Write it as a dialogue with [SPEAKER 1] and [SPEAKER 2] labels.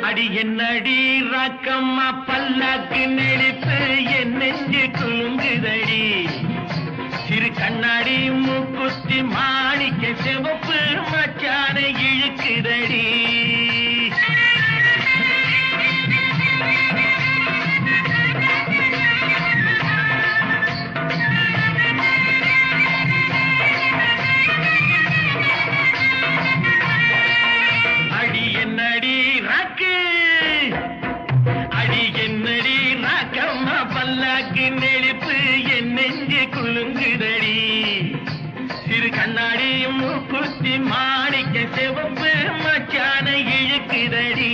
[SPEAKER 1] அடி என்னடி ராக்கம்மா பல்லாக்கு நெளிப்பு என் நெஞ்சு குலுங்குதடி சிறு கண்ணாடி மூக்குத்தி மாணிக்க சிவப்பு மச்சான இழுக்குதடி அடி என்னடி ராக்கு அடி என்னடி ராக்கம்மா பல்லாக்கு நெளிப்பு என் நெஞ்சு குலுங்குதடி சிறு கண்ணாடி மூக்குத்தி மாணிக்க சிவப்பு மச்சான இழுக்குதடி